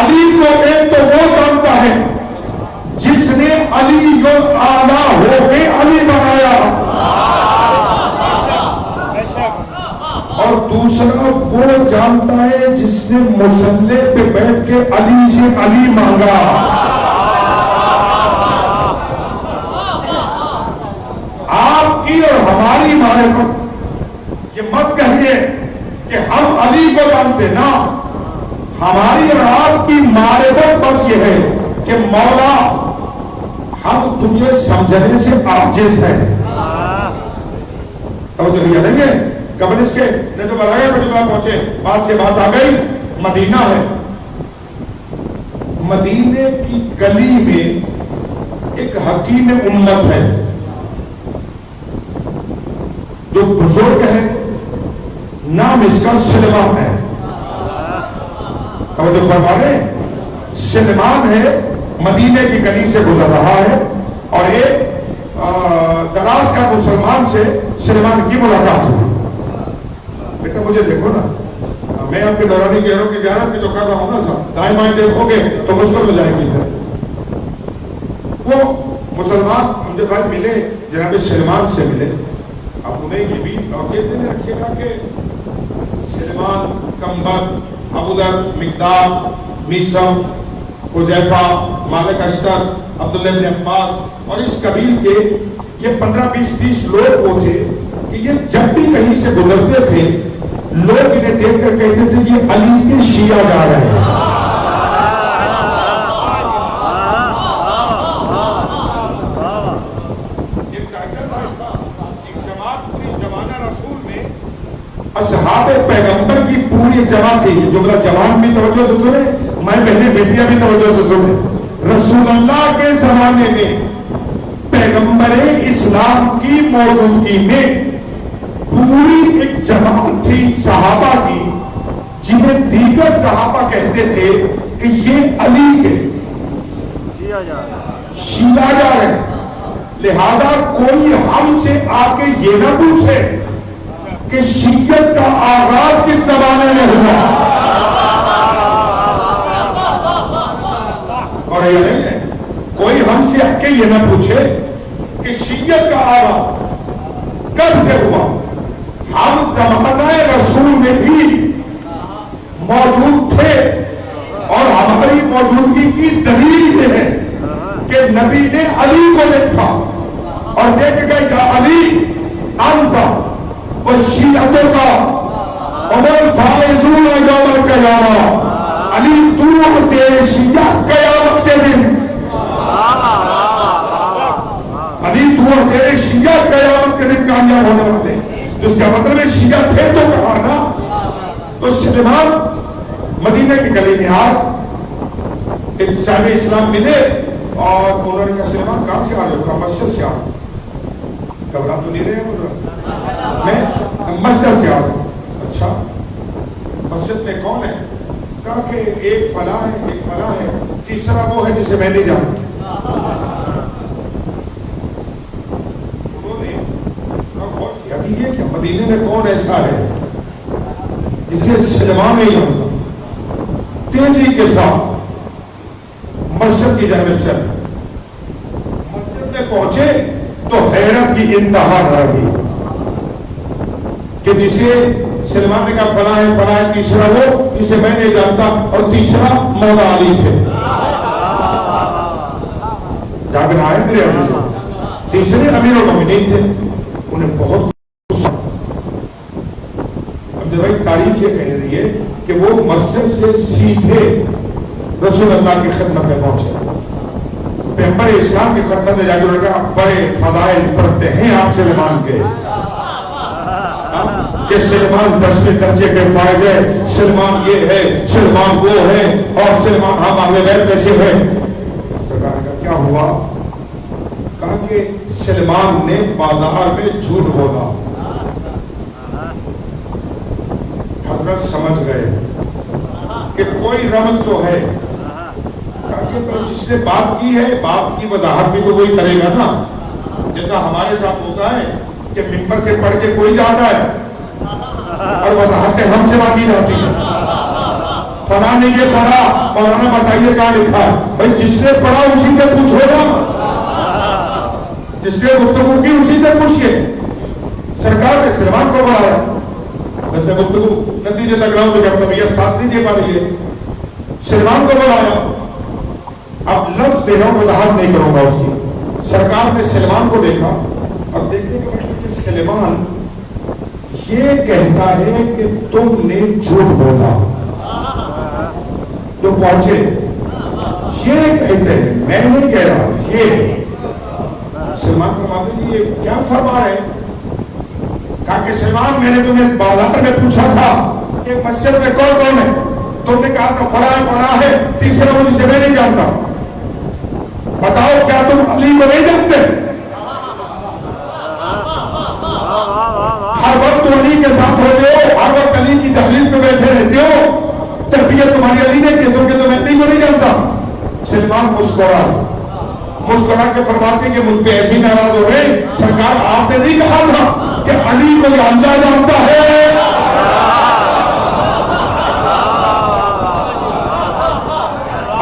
علی کو ایک تو وہ جانتا ہے جس نے علی اعلیٰ ہو کے علی بنایا، اور دوسرا وہ جانتا ہے جس نے مصلی پہ بیٹھ کے علی سے علی مانگا. آپ کی اور ہماری معرفت یہ مت کہیے کہ ہم علی کو جانتے نا، ہماری اور آپ کی معرفت بس یہ ہے کہ مولا تجھے سمجھنے سے عاجز ہے. توجہ یہ نہیں ہے قبل اس کے نے تو بتایا مدینہ پہنچے, بات سے بات آ گئی مدینہ ہے. مدینے کی گلی میں ایک حکیم امت ہے جو بزرگ ہے, نام اس کا سلمان ہے. توجہ فرما رہے ہیں, سلمان ہے, مدینے کی گلی سے گزر رہا ہے اور ایک دراز کا مسلمان سے سلمان کی ملاقات ہوئی. بیٹا مجھے دیکھو نا, میں آپ کے دورانی کہہ رہا ہوں کہ زیارت بھی تو کر رہا ہوں نا صاحب, دائیں بائیں دیکھو گے تو مشکل ہو جائے گی. وہ مسلمان مجھے بات ملے, جناب سلمان سے ملے. اب انہیں یہ بھی توقیت دینے رکھیے گا کہ سلمان, کمبر, ابوذر, مقداد, میثم, حذیفہ, مالک اشتر, عبداللہ بن عباس اور اس قبیل کے یہ 15-20-30 لوگ وہ تھے کہ یہ جب بھی کہیں سے گزرتے تھے لوگ انہیں دیکھ کر کہتے تھے یہ علی کے شیعہ جا رہے ہیں. اصحاب پیغمبر کی پوری جماعت تھی. جملہ جوان بھی توجہ سے سنے, میں بہنیں بیٹیاں بھی توجہ سے سنے. رسول اللہ کے زمانے میں پیغمبر اسلام کی موجودگی میں پوری ایک جماعت تھی صحابہ کی جنہیں دیگر صحابہ کہتے تھے کہ یہ علی کے شیعہ جا رہے ہیں. لہذا کوئی ہم سے آ کے یہ نہ پوچھے کہ شیعت کا آغاز کس زمانے میں ہوا. اور یہ نہیں ہے کوئی ہم سے آ کے یہ نہ پوچھے کہ شیعت کا آغاز کب سے ہوا. ہم زمانہ رسول میں بھی موجود تھے اور ہماری موجودگی کی دلیل یہ ہے کہ نبی نے علی کو دیکھا اور دیکھ گئے کہ علی انت وشیعتوں کا عمر فائزون یوم القیامہ, علی تو اور تیرے شیعہ قیامت کے دن, علی تو اور تیرے شیعہ قیامت کے دن کامیاب ہونے والے. جس کا مطلب ہے شیعہ تھے تو کہا نا. تو سلمان مدینہ کی گلی میں آ ایک صاحب اسلام ملے اور انہوں نے کہا سلمان کہاں سے آ رہے ہو؟ کہا مسجد سے آ رہا ہوں. گھبرا تو نہیں رہے ہیں؟ میں مسجد سے آ رہا ہوں. اچھا مسجد میں کون ہے؟ کہا کہ ایک فلاں ہے, ایک فلاں ہے, تیسرا وہ ہے جسے میں نہیں جانتا. ابھی یہ کہ مدینے میں کون ایسا ہے جسے سلمان نہیں ہوتا. تیزی کے ساتھ مسجد کی جانب چل, مسجد میں پہنچے تو حیرت کی انتہا نہ رہی کہ جسے سلمان نے کہا فلاں ہے, فلاں ہے, تیسرا وہ جسے میں نہیں جانتا, اور تیسرا مولا علی تھے. جابر آئے میرے عزیزوں, تیسرے امیر المومنین تھے. انہیں بہت بھائی تاریخ یہ کہہ رہی ہے کہ وہ مسجد سے سیدھے رسول اللہ کی خدمت میں پہنچے. پیغمبر اسلام کی خدمت میں جا کے انہوں نے کہا بڑے فضائل پڑھتے ہیں آپ سلمان کے, کہ سلمان 10ویں درجے کے فائز ہے, سلمان یہ ہے, سلمان وہ ہے, اور سلمان ہم اہل بیت میں سے ہے. سرکار نے کہا کیا ہوا؟ کہا کہ سلمان نے بازار میں جھوٹ بولا. حضرت سمجھ گئے کہ کوئی رمز تو ہے. جس نے بات کی ہے بات کی وضاحت بھی تو وہی کرے گا نا. جیسا ہمارے ساتھ ہوتا ہے کہ ممبر سے پڑھ کے کوئی جاتا ہے اور وضاحتیں ہم سے مانگی جاتی ہیں. فلاں نے یہ پڑھا, مولانا بتائیے کہاں لکھا ہے. بھائی جس نے پڑھا اسی سے پوچھو نا, جس نے گفتگو کی اسی سے پوچھئے. سرکار نے سلمان کو بڑھایا, گفتگو نتیجے تک رہا ہوں تو طبیعت ساتھ نہیں دے پا رہی ہے. سلمان کو بلایا, اب لفظ دے رہا ہوں, وضاحت نہیں کروں گا اس کی. سرکار نے سلمان کو دیکھا اور دیکھنے کے بعد کہ سلمان یہ کہتا ہے کہ تم نے جھوٹ بولا. تو پہنچے یہ کہتے ہیں, میں نہیں کہہ رہا, یہ یہ کیا فرما رہے ہیں؟ کہا کہ سلمان میں نے تمہیں بازار میں پوچھا تھا کہ مسجد میں کون کون ہے، تم نے کہا تھا فلاں فلاں ہے، تیسرا مجھ سے میں نہیں جانتا، بتاؤ کیا تم علی کو نہیں جانتے؟ ہر وقت علی کے ساتھ ہوتے ہو، ہر وقت علی کی دہلیز پہ بیٹھے رہتے ہو، تربیت تمہاری علی نے کی، تم کہ تم علی کو نہیں جانتا؟ سلمان مسکرا کے فرماتے کہ مجھ پہ ایسی ناراض ہو رہے، سرکار آپ نے نہیں کہا تھا کہ علی کو اللہ جانتا ہے؟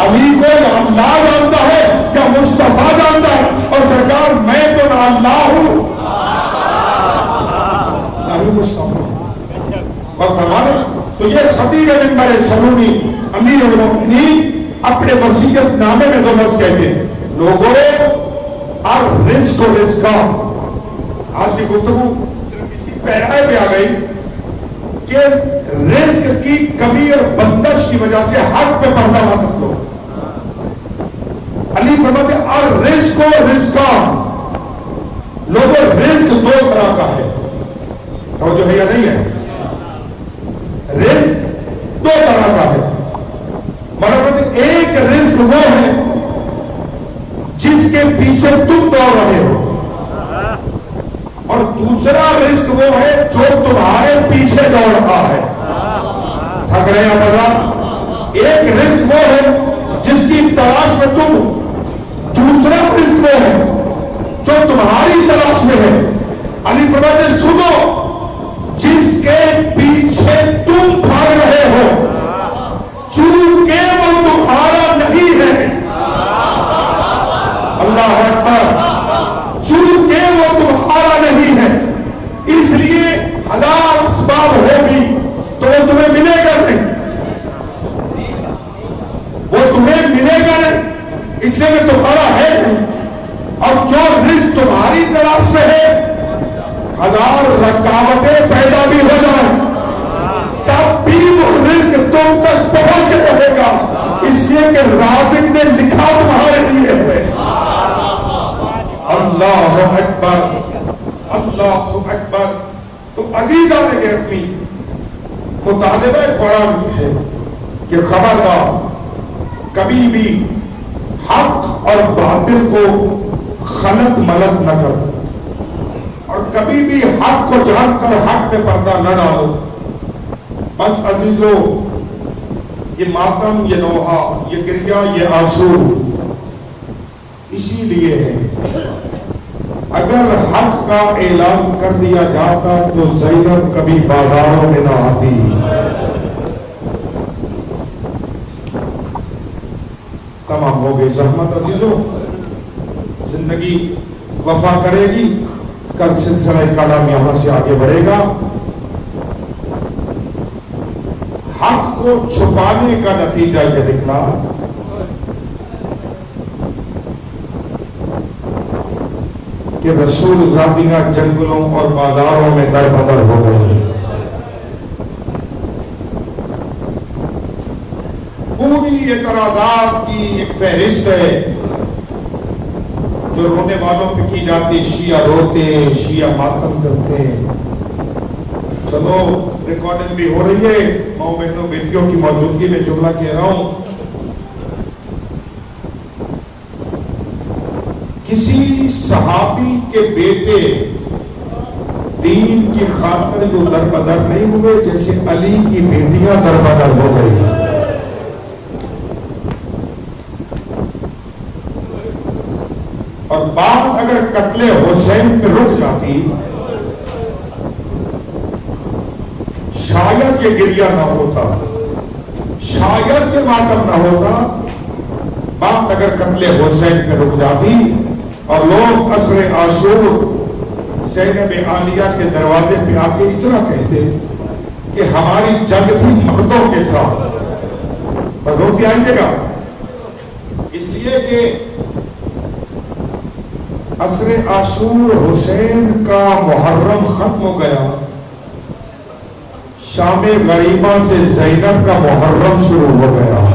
علی کو اللہ جانتا ہے یا مصطفیٰ جانتا ہے؟ اور سرکار میں تو نہ اللہ ہوں نہ ہی مصطفیٰ. اور فرمانے تو یہ خطیب منبر سنونی امیر المؤمنین اپنے وصیت نامے میں دو لفظ کہتے ہیں، لوگوں الرزق رزقا. آج کی گفتگو صرف اسی پیرائے پہ آ گئی کہ رزق کی کمی اور بندش کی وجہ سے حق پہ پردہ نہ مسلو. علی فرماتے الرزق رزقا، لوگوں رزق دو طرح کا ہے، توجہ ہے یا نہیں ہے؟ رزق دو طرح کا ہے. مطلب ایک رزق وہ ہے جس کے پیچھے تم دوڑ رہے ہو، اور دوسرا رزق وہ ہے جو تمہارے پیچھے دوڑ رہا ہے. تھک رہے ہیں بازار؟ ایک رزق وہ ہے جس کی تلاش میں تم ہو، دوسرا رزق وہ ہے جو تمہاری تلاش میں ہے. علی فرماتے سنو، جس کے پیچھے تم بھاگ رہے ہو چونکہ وہ تمہارا نہیں ہے، اللہ اکبر، چونکہ وہ تمہارا نہیں ہے اس لیے ہزار اسباب ہوگی تو وہ تمہیں ملے گا نہیں، وہ تمہیں ملے گا نہیں اس لیے کہ تمہارا ہے نہیں. اور جو رزق تمہاری تلاش میں ہے ہزار رکاوٹیں پیدا بھی ہو جائیں تب بھی وہ رزق تم تک پہنچ کے رہے گا، اس لیے کہ رازق نے لکھا تمہارے لیے ہے. اللہ اکبر، اللہ اکبر. تو عزیزان گرامی، مطالبہ قرآن یہ ہے کہ خبردار کبھی بھی حق اور باطل کو خلط ملط نہ کرو، اور کبھی بھی حق کو جان کر حق پہ پردہ نہ ڈالو. بس عزیزو، یہ ماتم، یہ نوحہ، یہ گریہ، یہ آنسو اسی لیے ہے. اگر حق کا اعلان کر دیا جاتا تو زینب کبھی بازاروں میں نہ آتی. تمام ہو گئی زحمت عزیزو، زندگی وفا کرے گی. کل سلسلہ کلام یہاں سے آگے بڑھے گا. حق کو چھپانے کا نتیجہ یہ نکلا کہ رسول ذاتیہ جنگلوں اور بازاروں میں در بدر ہو گئی. پوری اعتراضات کی ایک فہرست ہے جو رونے والوں پہ کی جاتی. شیعہ روتے، شیعہ ماتم کرتے. چلو ریکارڈنگ بھی ہو رہی ہے، ماؤں بہنوں بیٹیوں کی موجودگی میں جملہ کہہ رہا ہوں. کسی صحابی کے بیٹے دین کی خاطر جو در بدر نہیں ہوئے جیسے علی کی بیٹیاں در بدر ہو گئی. اور بات اگر قتل حسین پہ رک جاتی شاید یہ گریہ نہ ہوتا، شاید یہ ماتم نہ ہوتا. بات اگر قتل حسین پہ رک جاتی اور لوگ عصر عاشور زینب عالیہ کے دروازے پہ آ کے اتنا کہتے کہ ہماری جنگ تھی مردوں کے ساتھ، پر روتی آئیے گا اس لیے کہ عصر عاشور حسین کا محرم ختم ہو گیا، شام غریبہ سے زینب کا محرم شروع ہو گیا.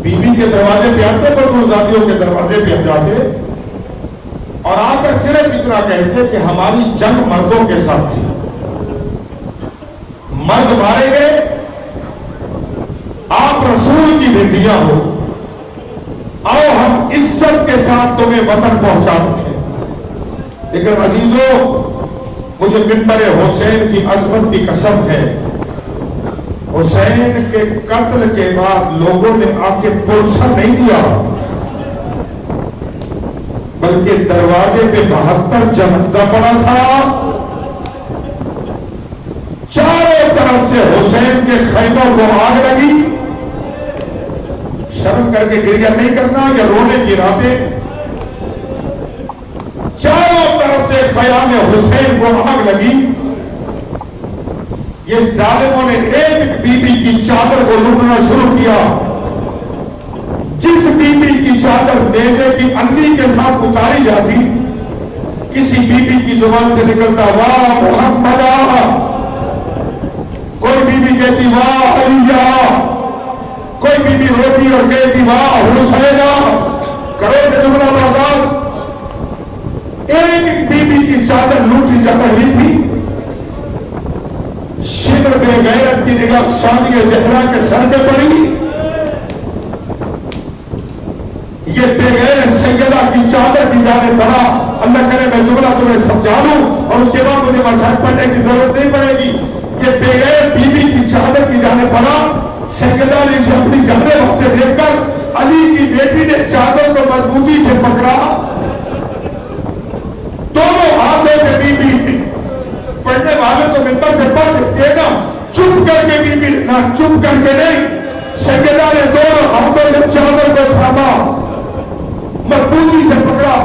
بیوی کے دروازے پہ آتے، برگزادیوں کے دروازے پہ آ جاتے اور آ کر صرف اتنا کہتے کہ ہماری جنگ مردوں کے ساتھ تھی، مرد مارے گئے، آپ رسول کی بیٹیاں ہو، آؤ ہم عزت کے ساتھ تمہیں وطن پہنچاتے ہیں۔ لیکن عزیزو، مجھے منبر حسین کی عظمت کی قسم ہے، حسین کے قتل کے بعد لوگوں نے آ کے پرسہ نہیں دیا، بلکہ دروازے پہ 72 جنازہ پڑا تھا، چاروں طرف سے حسین کے خیموں کو آگ لگی۔ شرم کر کے گریہ نہیں کرنا یا رونے کی راتیں، چاروں طرف سے خیام حسین کو آگ لگی۔ یہ ظالموں نے ایک بی بی کی چادر کو لوٹنا شروع کیا، جس بی بی کی چادر نیزے کی انڈی کے ساتھ اتاری جاتی، کسی بی بی کی زبان سے نکلتا واہ محمدہ، کوئی بی بی کہتی واہ علیہ، کوئی بی بی روتی اور کہتی واہ حسینہ، کرو کہ جملہ برداشت۔ ایک بی بی کی چادر لوٹی جا رہی تھی، شبر بے غیرت کی نگاہ ثانیہ زہرا کے سر پہ پڑی، یہ بے غیرت سیدہ کی چادر کی جانب بڑھا۔ اللہ کرے میں جملہ تمہیں سمجھا لوں اور اس کے بعد مجھے مسائل پڑھنے کی ضرورت نہیں پڑے گی۔ یہ بے غیرت بی بی کی چادر کی جانب بڑھا، سیدہ نے اسے اپنی جانے واسطے دیکھ کر علی کی بیٹی نے چادر کو مضبوطی سے پکڑا، دونوں ہاتھوں سے بی بی تھی۔ پڑھنے والے تو منبر سے پڑھ دیتے نا، چپ کر کے بی بی نہ، چپ کر کے نہیں، سیدہ نے دونوں ہاتھوں سے چادر کو تھاما، مضبوطی سے پکڑا۔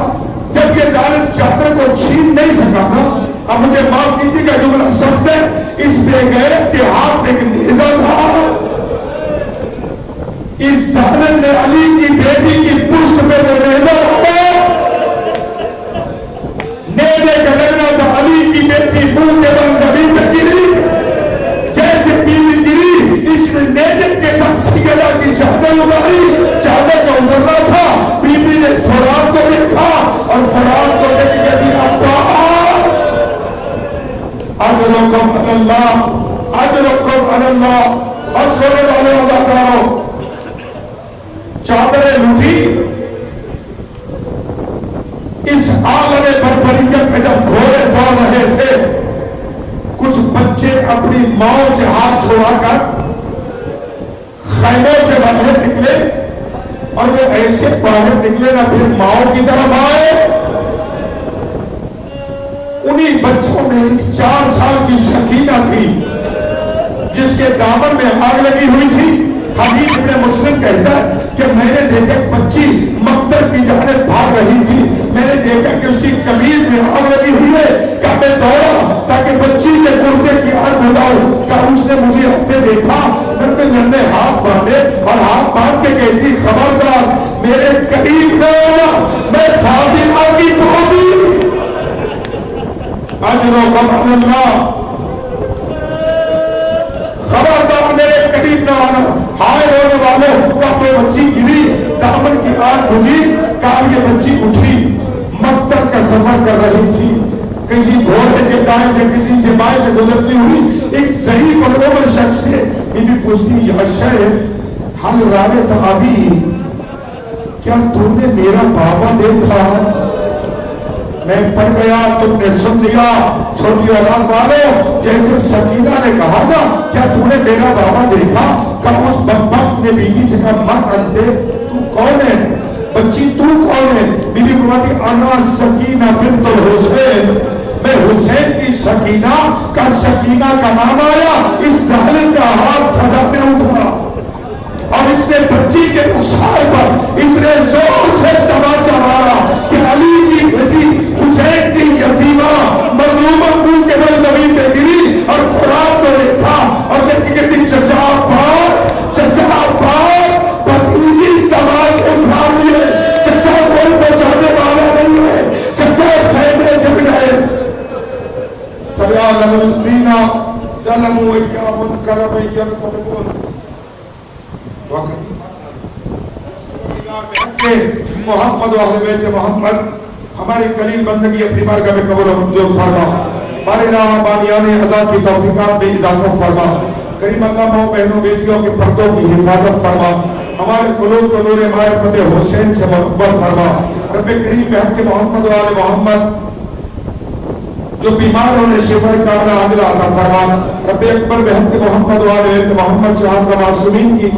جب یہ ظالم چادر کو چھین نہیں سکا نا، اب مجھے معاف کیجیے کا جملہ سخت ہے، اس بے غیرت کے ہاتھ ایک نیزہ تھا، اس ظالم نے علی کی بیٹی کی پشت پہ وہ نیزہ لایا، نیزے کا لگنا تھا علی کی بیٹی منہ کے بل زمین پہ گری، جیسے بیوی گری اس نے نیزے کے ساتھ سیدہ کی چادر اتاری، چادر کا اترنا تھا، بیوی نے فرات کو دیکھا اور فرات کو دیکھ کے دیا عباس، اجرکم علی اللہ، اجرکم علی اللہ۔ بس ہونے والے وزاکاروں، چادریں لوٹی، اس عالم بربریت میں جب گھوڑے دوڑ رہے تھے، کچھ بچے اپنی ماں سے ہاتھ چھوڑا کر خیموں سے باہر نکلے اور وہ ایسے باہر نکلے نہ پھر ماں کی طرف آئے۔ انہی بچوں میں 4 سال کی سکینہ تھی جس کے دامن میں آگ لگی ہوئی تھی۔ حدیث ابن مسلم کہتا ہے کہ میں نے دیکھا بچی مقتل کی جانب بھاگ رہی تھی، میں نے دیکھا کہ اس کی قمیض میں آگ لگی ہوئی ہے، کہ میں دوڑا تاکہ بچی کے گردے کی آگ بجھاؤں، کہ اس نے مجھے ہفتے دیکھا، میں ہاتھ باندھے اور ہاتھ باندھ کے کہتی خبردار میرے قریب نہ آنا، میں فاطمہ کی پوتی، اجرکم علی اللہ، خبردار میرے قریب نہ آنا۔ ہائے رونے والوں، اپنے بچی گری، دامن کی آگ بجھی، کہا یہ بچی اٹھی، مقتل کا سفر کر رہی تھی، کسی گھوڑے کے دائیں سے کسی سے بائیں سے گزرتی ہوئی ایک ضعیف اور عمر شخص سے بی بی پوچھتی یا شیخ حل رایت ابی، کیا تم نے میرا بابا دیکھا؟ میں پڑھ گیا، تم نے سن لیا، چھوٹی اولاد والوں، جیسے سکینہ نے کہا نا کیا تم نے میرا بابا دیکھا؟ کہ اس بدبخت نے بی بی سے کہا من انتے، تو کون ہے؟ بچی تو کون ہے؟ بی بی فرماتی انا سکینہ بنت الحسین، میں حسین کی سکینہ کا سکینہ کا نام آیا، اس ظالم کا ہاتھ سزا میں اٹھا اور اس نے بچی کے رخسار پر اتنے زور سے تماچا مارا کہ علی کی بیٹی حسین کی یتیمہ مظلومہ منہ کے بل زمین پہ گری اور فرات کو دیکھا اور کہتی چچا عباس، چچا عباس، بھتیجی تماچے اٹھا لیے، چچا کوئی بچانے والا نہیں ہے، چچا خیمے جل گئے۔ سیعلم الذین ظلموا ایام کرب یرقبون۔ محمد و اہل بیت محمد ہماری قلیل بندگی اپنی بارگاہ میں قبول و منظور فرما، بارنا بانیان عذاب کی توفیقات میں اضافہ فرما، کریم اللہ ماں بہنوں بیٹیوں کے پردوں کی حفاظت فرما، ہمارے قلوب کو نور معرفت حسین سے مقبول فرما، رب کریم بحق محمد و آل محمد جو بیمار ہونے شفا کاملہ عاجلہ عطا فرما، رب اکبر بحق محمد و آل محمد شہادہ معصومین کی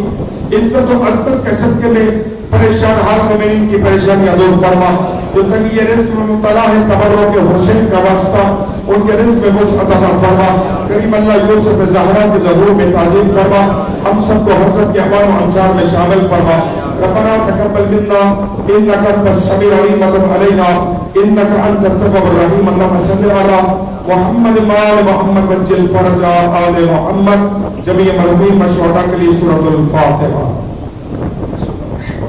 عزت و عظمت کے صدقے میں پریشان حال مومنین کی پریشانیاں دور فرما، جو تنگی رزق میں مبتلا ہے تبرع کے حسین کا واسطہ ان کے رزق میں وسعت عطا فرما، کریم اللہ یوسف زہرا کے ظہور میں تعظیم فرما، ہم سب کو حضرت کے اعوان و انصار میں شامل فرما، ربنا تقبل منا انك انت السميع العليم وتب علينا انك انت التواب الرحيم، اللهم صل على محمد وآل محمد وجل فرج آل محمد، جميع مرحومین و شہداء کے لیے سورۃ الفاتحہ۔